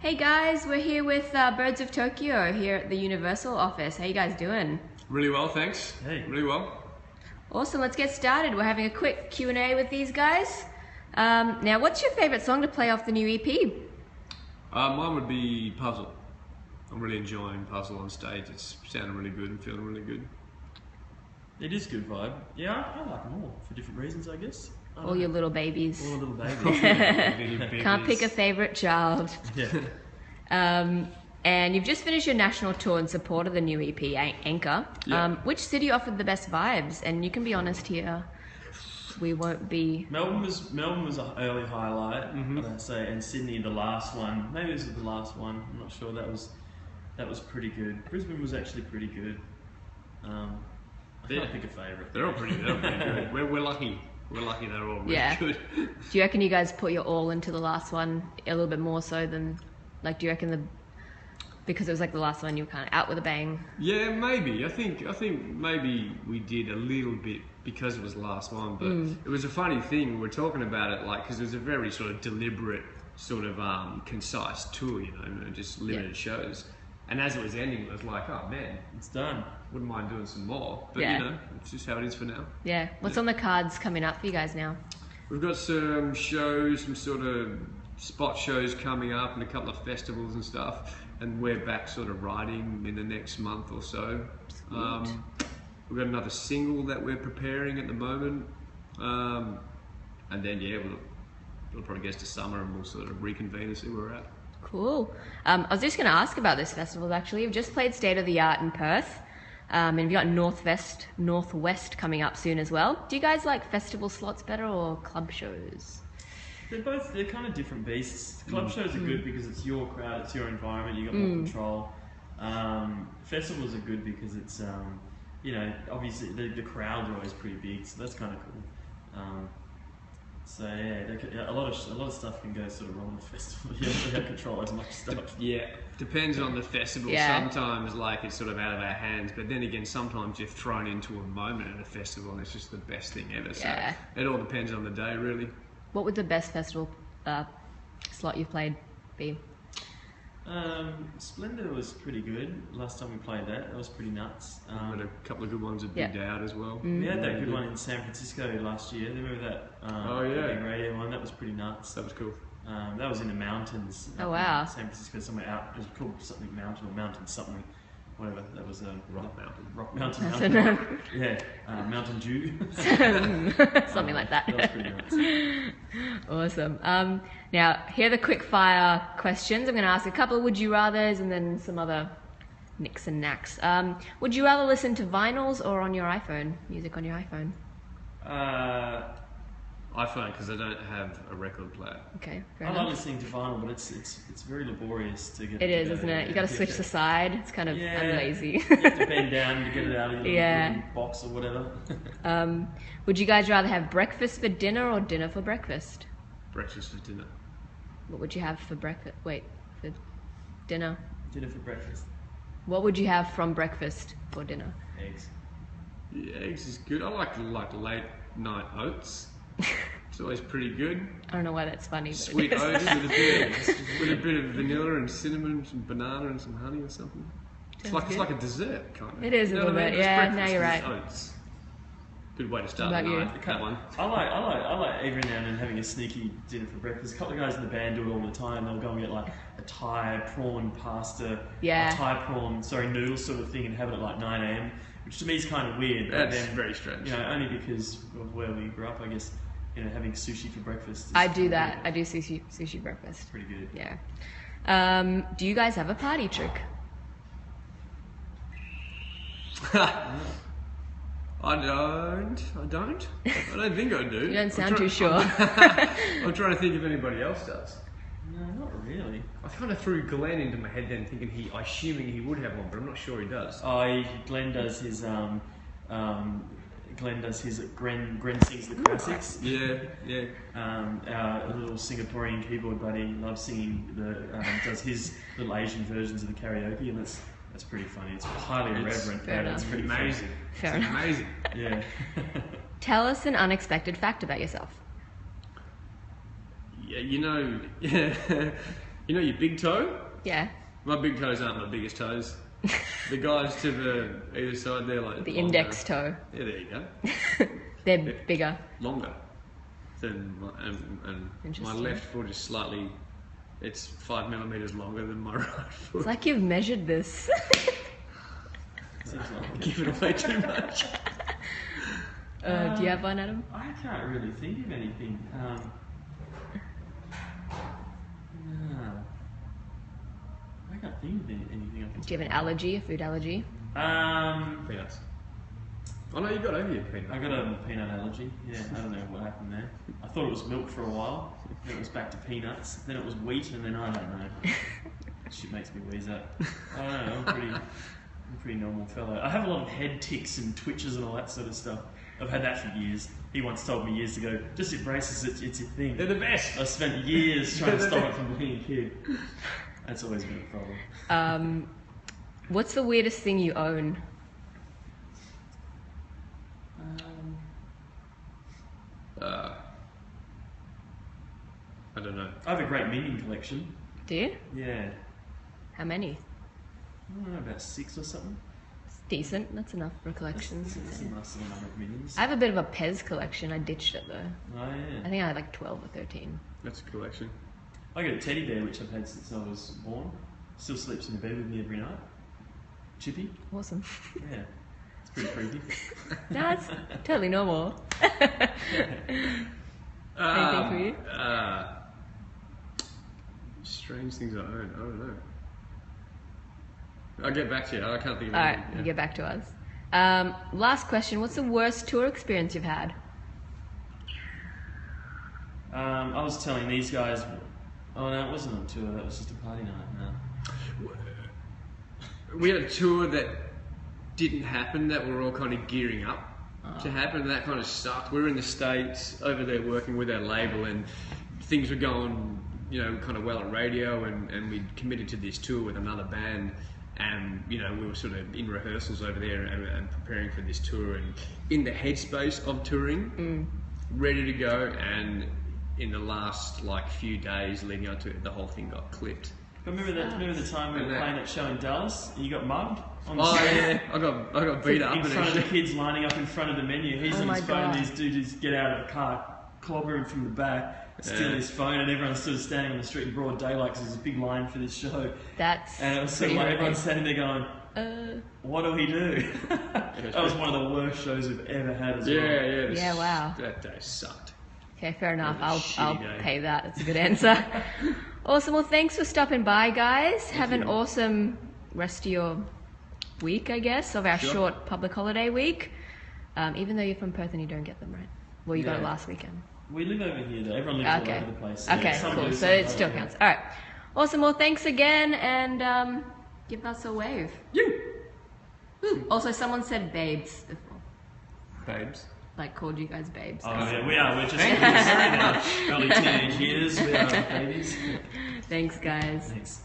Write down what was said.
Hey guys, we're here with Birds of Tokyo here at the Universal office. How you guys doing? Really well, thanks. Hey. Really well. Awesome, let's get started. We're having a quick Q&A with these guys. Now, what's your favorite song to play off the new EP? Mine would be Puzzle. I'm really enjoying Puzzle on stage. It's sounding really good and feeling really good. It is good vibe. Yeah, I like them all for different reasons, I guess. All your little babies. All the little babies. Can't pick a favorite child. Yeah. And you've just finished your national tour in support of the new EP, Anchor. Yeah. Which city offered the best vibes? And you can be honest here, we won't be... Melbourne was an early highlight, I'd say, and Sydney the last one. Maybe this was the last one. I'm not sure. That was pretty good. Brisbane was actually pretty good. I can't pick a favourite. They're all pretty good. We're lucky. We're lucky they're all really good. Do you reckon you guys put your all into the last one a little bit more so than, like, do you reckon because it was like the last one you were kind of out with a bang? Yeah, maybe. I think maybe we did a little bit because it was the last one, but it was a funny thing. We're talking about it like because it was a very sort of deliberate, sort of concise tour, you know, just limited shows. And as it was ending, it was like, oh man, It's done. wouldn't mind doing some more. But Yeah. you know, it's just how it is for now. Yeah. What's on the cards coming up for you guys now? We've got some shows, some sort of spot shows coming up and a couple of festivals and stuff. And we're back sort of writing in the next month or so. We've got another single that we're preparing at the moment. And then, yeah, we'll probably get to summer and we'll sort of reconvene and see where we're at. Cool. I was just going to ask about this festival actually. You've just played State of the Art in Perth. And you've got Northwest coming up soon as well. Do you guys like festival slots better or club shows? They're kind of different beasts. Club shows are good because it's your crowd, it's your environment, you got more control. Festivals are good because it's, you know, obviously the crowds are always pretty big, so that's kind of cool. So yeah, a lot of stuff can go sort of wrong with festival. You don't have control as much stuff. Yeah, depends on the festival. Yeah. Sometimes like it's sort of out of our hands, but then again, sometimes you're thrown into a moment at a festival and it's just the best thing ever. Yeah. So it all depends on the day, really. What would the best festival slot you've played be? Splendor was pretty good. Last time we played that was pretty nuts. We had a couple of good ones at Big Out as well. We had that good one in San Francisco last year. Remember that? Oh, yeah. Big radio one. That was pretty nuts. That was cool. That was in the mountains. Oh, wow. San Francisco, somewhere out. It was called something mountain or mountain something. Whatever. That was a Rock Mountain. Rock Mountain. Yeah. Mountain Dew. Something like that. That was pretty nuts. Awesome. Now, here are the quick fire questions. I'm going to ask a couple of would you rathers and then some other nicks and knacks. Would you rather listen to vinyls or on your iPhone? Music on your iPhone? iPhone, because I don't have a record player. Okay, fair I enough. love listening to vinyl, but it's very laborious to get. It is, isn't it? You got to switch the side. It's kind of, I'm lazy. You have to bend down to get it out of your little box or whatever. Would you guys rather have breakfast for dinner or dinner for breakfast? Breakfast for dinner. What would you have for breakfast? Wait, for dinner? Dinner for breakfast. What would you have from breakfast for dinner? Eggs. Yeah, eggs is good. I like late night oats. It's always pretty good. I don't know why that's funny. But Sweet oats with a bit of vanilla and cinnamon, some banana and some honey or something. It's like a dessert kind of. It is a little bit. Just Yeah, breakfast now you're is right. Oats. Good way to start What the about night. That one. I like every now and then having a sneaky dinner for breakfast. A couple of guys in the band do it all the time. They'll go and get like a Thai prawn pasta, Yeah. a Thai prawn, noodle sort of thing, and have it at like 9 a.m. Which to me is kind of weird. But That's then, very strange. you know, only because of where we grew up, I guess. You know, having sushi for breakfast. Is I do that. I do sushi breakfast. Pretty good. Yeah. Do you guys have a party trick? I don't think I do. You don't sound too sure. I'm trying to think if anybody else does. No, not really. I kind of threw Glenn into my head then, thinking assuming he would have one, but I'm not sure he does. Glenn does his Gren sings the classics. Yeah. Our little Singaporean keyboard buddy loves singing does his little Asian versions of the karaoke, and that's pretty funny. It's highly irreverent, fair but it's enough. pretty Amazing. Fair It's enough. amazing. Yeah. Tell us an unexpected fact about yourself. Yeah, you know, You know your big toe? Yeah. My big toes aren't my biggest toes. The guys to the either side, they're like The longer. index toe. Yeah, there you go. They're bigger. Longer than my, and my Interesting. left foot is slightly. It's 5 millimeters longer than my right foot. It's like you've measured this. Seems like Give it away too much. Do you have one, Adam? I can't really think of anything. No. I can't think of anything. I can Do you have an allergy, a food allergy? Peanuts. Oh no, you got over your peanut. I got a peanut allergy. Yeah, I don't know what happened there. I thought it was milk for a while. Then it was back to peanuts. Then it was wheat, and then I don't know. Shit makes me wheeze out. I don't know. I'm a pretty normal fellow. I have a lot of head tics and twitches and all that sort of stuff. I've had that for years. He once told me years ago, just embrace it, it's your thing. They're the best. I spent years trying to stop it from being a kid. That's always been a problem. What's the weirdest thing you own? I don't know. I have a great minion collection. Do you? Yeah. How many? I don't know, about 6 or something. It's decent. That's enough for a collection. That's a nice little number of minions. I have a bit of a Pez collection. I ditched it though. Oh, yeah. I think I had like 12 or 13. That's a collection. I got a teddy bear which I've had since I was born. Still sleeps in the bed with me every night. Chippy. Awesome. Yeah. It's pretty creepy. That's totally normal. Anything for you? Strange things I own. I don't know. I'll get back to you. I can't think of All right, anything. you get back to us. Last question. What's the worst tour experience you've had? I was telling these guys. Oh no, it wasn't on tour. That was just a party night. No. We had a tour that didn't happen, that we were all kind of gearing up to happen, and that kind of sucked. We were in the States over there working with our label, and things were going, kind of well on radio, and we'd committed to this tour with another band, and, we were sort of in rehearsals over there and preparing for this tour, and in the headspace of touring, ready to go, and in the last, few days leading up to it, the whole thing got clipped. But remember the time we were playing that show in Dallas and you got mugged? On the Oh street? yeah, I got beat up in front of the kids lining up in front of the menu. He's on his phone. These dudes get out of the car, clobber him from the back, steal his phone, and everyone's sort of standing on the street in broad daylight because there's a big line for this show. And it was sort of like everyone's standing there going, "What do we do?" That was one of the worst shows we've ever had as well. Yeah, wow. That day sucked. Okay, fair enough. It was a I'll shitty day. pay that. That's a good answer. Awesome. Well, thanks for stopping by, guys. Have an awesome rest of your week, I guess, of our short public holiday week. Even though you're from Perth and you don't get them, right? Well, you got it last weekend. We live over here, though. Everyone lives all over the place. So Okay, some cool. do, So some it don't. still counts. All right. Awesome. Well, thanks again, and give us a wave. Woo. Also, someone said babes before. Babes. Called you guys babes. Oh, yeah, we are. We're just in our early teenage years. We are babies. Thanks, guys. Thanks.